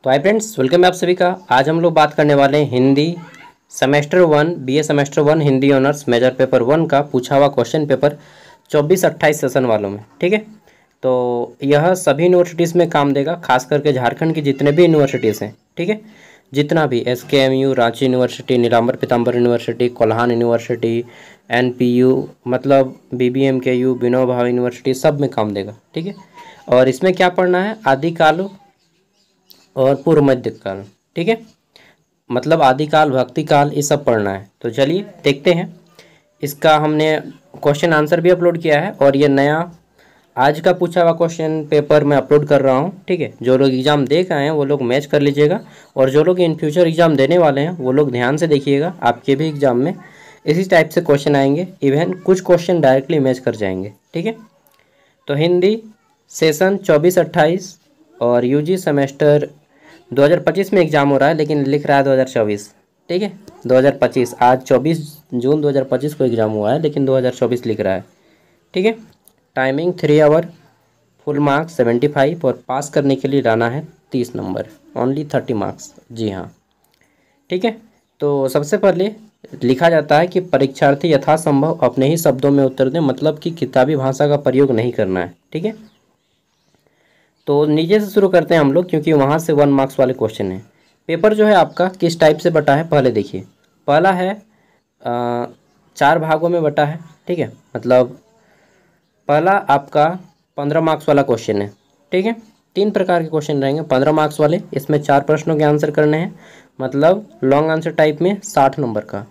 तो hi friends, welcome है आप सभी का। आज हम लोग बात करने वाले हैं Hindi semester 1 BA semester 1 Hindi honours major paper 1 का पूछा हुआ क्वेश्चन पेपर 24-28 सेशन वालों में। ठीक है, तो यह सभी यूनिवर्सिटीज़ में काम देगा, खास करके झारखंड की जितने भी यूनिवर्सिटीज़ हैं। ठीक है, जितना भी SKMU, रांची यूनिवर्सिटी, नीलांबर पीताम्बर यूनिवर्सिटी, कोल्हान यूनिवर्सिटी, NPU मतलब BBMKU, विनोबा भावे यूनिवर्सिटी, सब में काम देगा। ठीक है, और इसमें क्या पढ़ना है? आदिकाल और पूर्व मध्य काल। ठीक है, मतलब आदिकाल, भक्ति काल, ये सब पढ़ना है। तो चलिए देखते हैं। इसका हमने क्वेश्चन आंसर भी अपलोड किया है और ये नया आज का पूछा हुआ क्वेश्चन पेपर मैं अपलोड कर रहा हूँ। ठीक है, जो लोग एग्ज़ाम दे के आए हैं वो लोग मैच कर लीजिएगा, और जो लोग इन फ्यूचर एग्ज़ाम देने वाले हैं वो लोग ध्यान से देखिएगा। आपके भी एग्ज़ाम में इसी टाइप से क्वेश्चन आएंगे, इवन कुछ क्वेश्चन डायरेक्टली मैच कर जाएंगे। ठीक है, तो हिंदी सेशन 24-28 और UG सेमेस्टर 2025 में एग्ज़ाम हो रहा है, लेकिन लिख रहा है 2024। ठीक है, 2025, आज 24 जून 2025 को एग्ज़ाम हुआ है, लेकिन 2024 लिख रहा है। ठीक है, टाइमिंग 3 आवर, फुल मार्क्स 75 और पास करने के लिए लाना है 30 नंबर, ओनली 30 मार्क्स। जी हाँ, ठीक है। तो सबसे पहले लिखा जाता है कि परीक्षार्थी यथासंभव अपने ही शब्दों में उत्तर दें, मतलब कि किताबी भाषा का प्रयोग नहीं करना है। ठीक है, तो नीचे से शुरू करते हैं हम लोग, क्योंकि वहाँ से 1 मार्क्स वाले क्वेश्चन हैं। पेपर जो है आपका किस टाइप से बटा है पहले देखिए। पहला है 4 भागों में बटा है। ठीक है, मतलब पहला आपका 15 मार्क्स वाला क्वेश्चन है। ठीक है, 3 प्रकार के क्वेश्चन रहेंगे 15 मार्क्स वाले। इसमें 4 प्रश्नों के आंसर करने हैं, मतलब लॉन्ग आंसर टाइप में 60 नंबर का।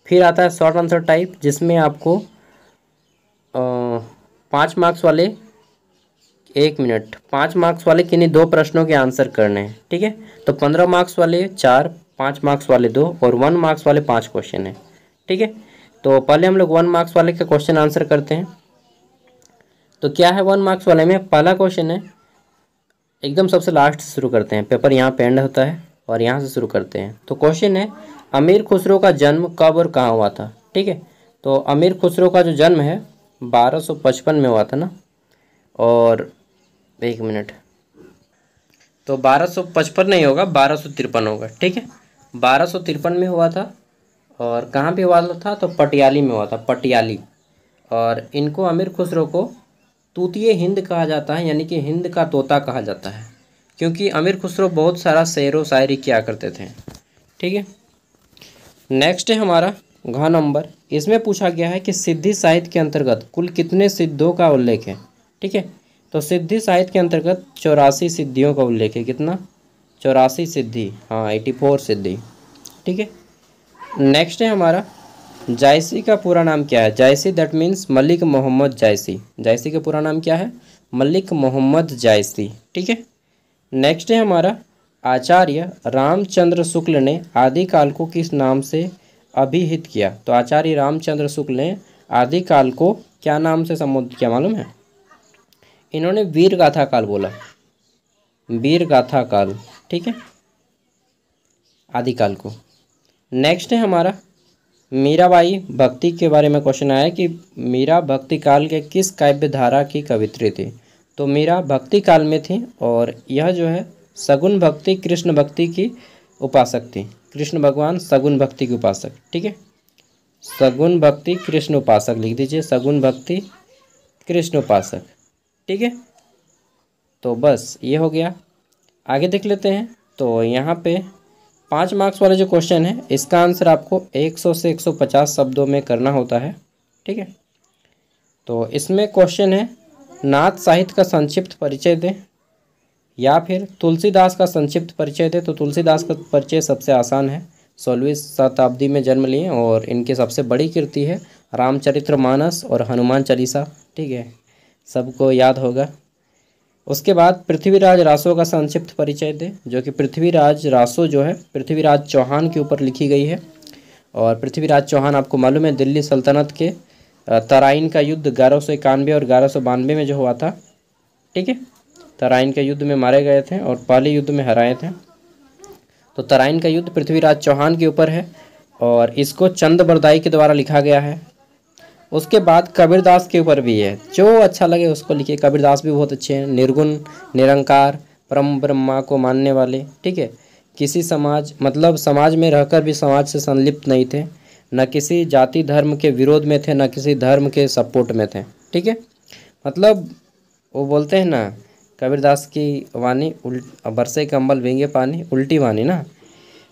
फिर आता है शॉर्ट आंसर टाइप, जिसमें आपको 5 मार्क्स वाले 5 मार्क्स वाले किन्हीं 2 प्रश्नों के आंसर करने हैं। ठीक है, तो 15 मार्क्स वाले 4, 5 मार्क्स वाले 2 और 1 मार्क्स वाले 5 क्वेश्चन हैं। ठीक है, तो पहले हम लोग 1 मार्क्स वाले का क्वेश्चन आंसर करते हैं। तो क्या है 1 मार्क्स वाले में? पहला क्वेश्चन है, एकदम सबसे लास्ट से शुरू करते हैं, पेपर यहाँ पे एंड होता है और यहाँ से शुरू करते हैं। तो क्वेश्चन है, अमीर खुसरो का जन्म कब और कहाँ हुआ था? ठीक है, तो अमीर खुसरो का जो जन्म है 1255 में हुआ था ना, और 1 मिनट, तो 1255 नहीं होगा, 1253 होगा। ठीक है, 1253 में हुआ था। और कहाँ पे हुआ था? तो पटियाली में हुआ था, पटियाली। और इनको अमीर खुसरो को तूतिए हिंद कहा जाता है, यानी कि हिंद का तोता कहा जाता है, क्योंकि अमीर खुसरो बहुत सारा शेर व शायरी किया करते थे। ठीक है, नेक्स्ट है हमारा घ नंबर। इसमें पूछा गया है कि सिद्धि साहित्य के अंतर्गत कुल कितने सिद्धों का उल्लेख है? ठीक है, तो सिद्धि साहित्य के अंतर्गत 84 सिद्धियों का उल्लेख है। कितना? 84 सिद्धि, हाँ 84 सिद्धि। ठीक है, नेक्स्ट है हमारा जायसी का पूरा नाम क्या है? जायसी दैट मीन्स मलिक मोहम्मद जायसी। जायसी का पूरा नाम क्या है? मलिक मोहम्मद जायसी। ठीक है, नेक्स्ट है हमारा आचार्य रामचंद्र शुक्ल ने आदिकाल को किस नाम से अभिहित किया? तो आचार्य रामचंद्र शुक्ल ने आदिकाल को क्या नाम से संबोधित किया मालूम है? इन्होंने वीर गाथा काल बोला, वीर गाथा काल। ठीक है, आदिकाल को। नेक्स्ट है हमारा मीराबाई भक्ति के बारे में क्वेश्चन आया कि मीरा भक्ति काल के किस काव्य धारा की कवित्री थी? तो मीरा भक्ति काल में थी, और यह जो है सगुन भक्ति कृष्ण भक्ति की उपासक थी। कृष्ण भगवान सगुन भक्ति की उपासक। ठीक है, सगुन भक्ति कृष्ण उपासक लिख दीजिए, सगुन भक्ति कृष्ण उपासक। ठीक है, तो बस ये हो गया। आगे देख लेते हैं। तो यहाँ पे 5 मार्क्स वाले जो क्वेश्चन है, इसका आंसर आपको 100 से 150 शब्दों में करना होता है। ठीक है, तो इसमें क्वेश्चन है, नाथ साहित्य का संक्षिप्त परिचय दें, या फिर तुलसीदास का संक्षिप्त परिचय दें। तो तुलसीदास का परिचय सबसे आसान है, 16वीं शताब्दी में जन्म लिए, और इनकी सबसे बड़ी कृति है रामचरितमानस और हनुमान चालीसा। ठीक है, सबको याद होगा। उसके बाद पृथ्वीराज रासो का संक्षिप्त परिचय दे, जो कि पृथ्वीराज रासो जो है पृथ्वीराज चौहान के ऊपर लिखी गई है। और पृथ्वीराज चौहान आपको मालूम है दिल्ली सल्तनत के तराइन का युद्ध 1191 और 1192 में जो हुआ था। ठीक है, तराइन के युद्ध में मारे गए थे और पहले युद्ध में हराए थे। तो तराइन का युद्ध पृथ्वीराज चौहान के ऊपर है, और इसको चंद बरदाई के द्वारा लिखा गया है। उसके बाद कबीरदास के ऊपर भी है, जो अच्छा लगे उसको लिखिए। कबीरदास भी बहुत अच्छे हैं, निर्गुण, निरंकार, परम ब्रह्मा को मानने वाले, ठीक है। किसी समाज मतलब समाज में रहकर भी समाज से संलिप्त नहीं थे, न किसी जाति धर्म के विरोध में थे, न किसी धर्म के सपोर्ट में थे, ठीक है। मतलब वो बोलते हैं ना कबीरदास की वाणी, बरसे कंबल भींगे पानी, उल्टी वाणी ना।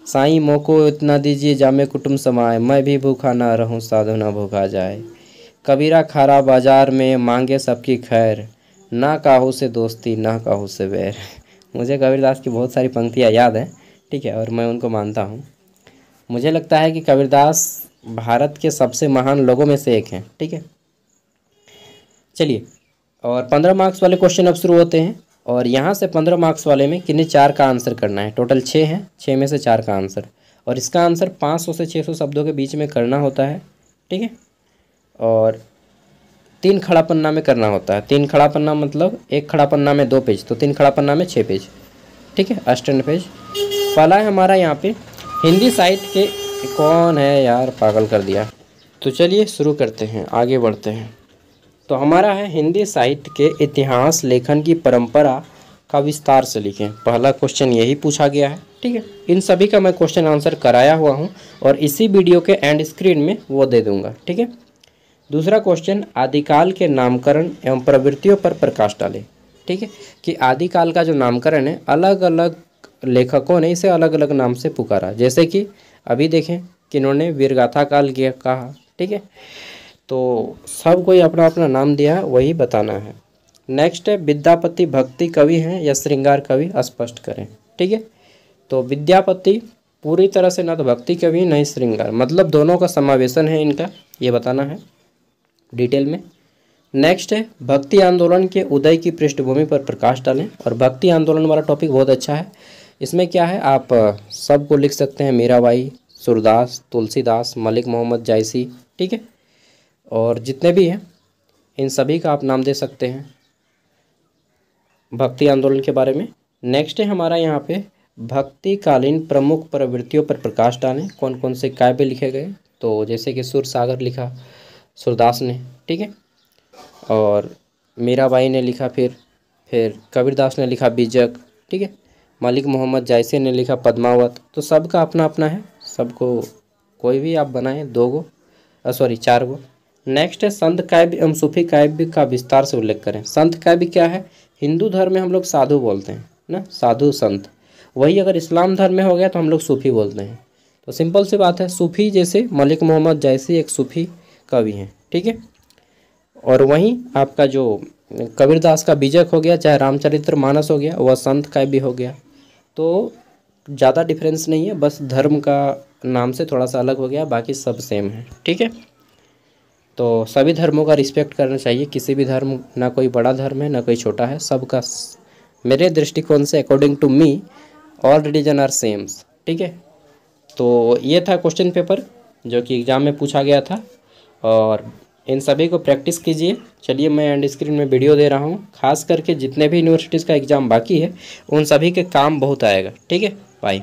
साईं मोको इतना दीजिए जामे कुटुम्ब समाए, मैं भी भूखा ना रहूं साधु ना भूखा जाए। कबीरा खारा बाजार में मांगे सबकी खैर, ना काहू से दोस्ती ना काहू से बैर। मुझे कबीरदास की बहुत सारी पंक्तियाँ याद हैं, ठीक है, और मैं उनको मानता हूँ। मुझे लगता है कि कबीरदास भारत के सबसे महान लोगों में से एक हैं, ठीक है। चलिए, और 15 मार्क्स वाले क्वेश्चन अब शुरू होते हैं। और यहाँ से 15 मार्क्स वाले में किन्हीं 4 का आंसर करना है। टोटल 6 हैं, 6 में से 4 का आंसर, और इसका आंसर 500 से 600 शब्दों के बीच में करना होता है, ठीक है। और 3 खड़ा पन्ना में करना होता है। 3 खड़ा पन्ना मतलब 1 खड़ा पन्ना में 2 पेज, तो 3 खड़ा पन्ना में 6 पेज, ठीक है, अष्टन पेज। पहला है हमारा यहाँ पे हिंदी साहित्य के, कौन है यार, पागल कर दिया। तो चलिए शुरू करते हैं, आगे बढ़ते हैं। तो हमारा है हिंदी साहित्य के इतिहास लेखन की परंपरा का विस्तार से लिखें। पहला क्वेश्चन यही पूछा गया है, ठीक है। इन सभी का मैं क्वेश्चन आंसर कराया हुआ हूँ और इसी वीडियो के एंड स्क्रीन में वो दे दूंगा, ठीक है। दूसरा क्वेश्चन, आदिकाल के नामकरण एवं प्रवृत्तियों पर प्रकाश डालें, ठीक है, कि आदिकाल का जो नामकरण है अलग अलग लेखकों ने इसे अलग अलग नाम से पुकारा। जैसे कि अभी देखें कि इन्होंने वीरगाथा काल किया कहा, ठीक है, तो सब कोई अपना अपना नाम दिया है, वही बताना है। नेक्स्ट है, विद्यापति भक्ति कवि हैं या श्रृंगार कवि, स्पष्ट करें, ठीक है। तो विद्यापति पूरी तरह से ना तो भक्ति कवि ना ही श्रृंगार, मतलब दोनों का समावेशन है इनका, ये बताना है डिटेल में। नेक्स्ट है, भक्ति आंदोलन के उदय की पृष्ठभूमि पर प्रकाश डालें। और भक्ति आंदोलन वाला टॉपिक बहुत अच्छा है। इसमें क्या है, आप सबको लिख सकते हैं, मीराबाई, सूरदास, तुलसीदास, मलिक मोहम्मद जायसी, ठीक है, और जितने भी हैं इन सभी का आप नाम दे सकते हैं भक्ति आंदोलन के बारे में। नेक्स्ट है हमारा यहाँ पे भक्तिकालीन प्रमुख प्रवृत्तियों पर प्रकाश डालें। कौन कौन से काव्य लिखे गए, तो जैसे कि सुरसागर लिखा सूरदास ने, ठीक है, और मीराबाई ने लिखा, फिर कबीरदास ने लिखा बीजक, ठीक है, मलिक मोहम्मद जायसी ने लिखा पद्मावत। तो सबका अपना अपना है, सबको कोई भी आप बनाएं, 4 गो। नेक्स्ट है, संत काव्य एवं सूफी काव्य का विस्तार से उल्लेख करें। संत काव्य क्या है, हिंदू धर्म में हम लोग साधु बोलते हैं ना, साधु संत, वही अगर इस्लाम धर्म में हो गया तो हम लोग सूफी बोलते हैं। तो सिंपल सी बात है, सूफी जैसे मलिक मोहम्मद जायसी एक सूफी कवि हैं, ठीक है। और वहीं आपका जो कबीरदास का बीजक हो गया, चाहे रामचरितमानस हो गया, वह संत काव्य हो गया। तो ज़्यादा डिफरेंस नहीं है, बस धर्म का नाम से थोड़ा सा अलग हो गया, बाकी सब सेम है, ठीक है। तो सभी धर्मों का रिस्पेक्ट करना चाहिए, किसी भी धर्म, ना कोई बड़ा धर्म है ना कोई छोटा है, सबका मेरे दृष्टिकोण से according to me all religion are sames, ठीक है। तो ये था क्वेश्चन पेपर जो कि एग्ज़ाम में पूछा गया था, और इन सभी को प्रैक्टिस कीजिए। चलिए, मैं एंड स्क्रीन में वीडियो दे रहा हूँ, खास करके जितने भी यूनिवर्सिटीज़ का एग्ज़ाम बाकी है उन सभी के काम बहुत आएगा, ठीक है। बाय।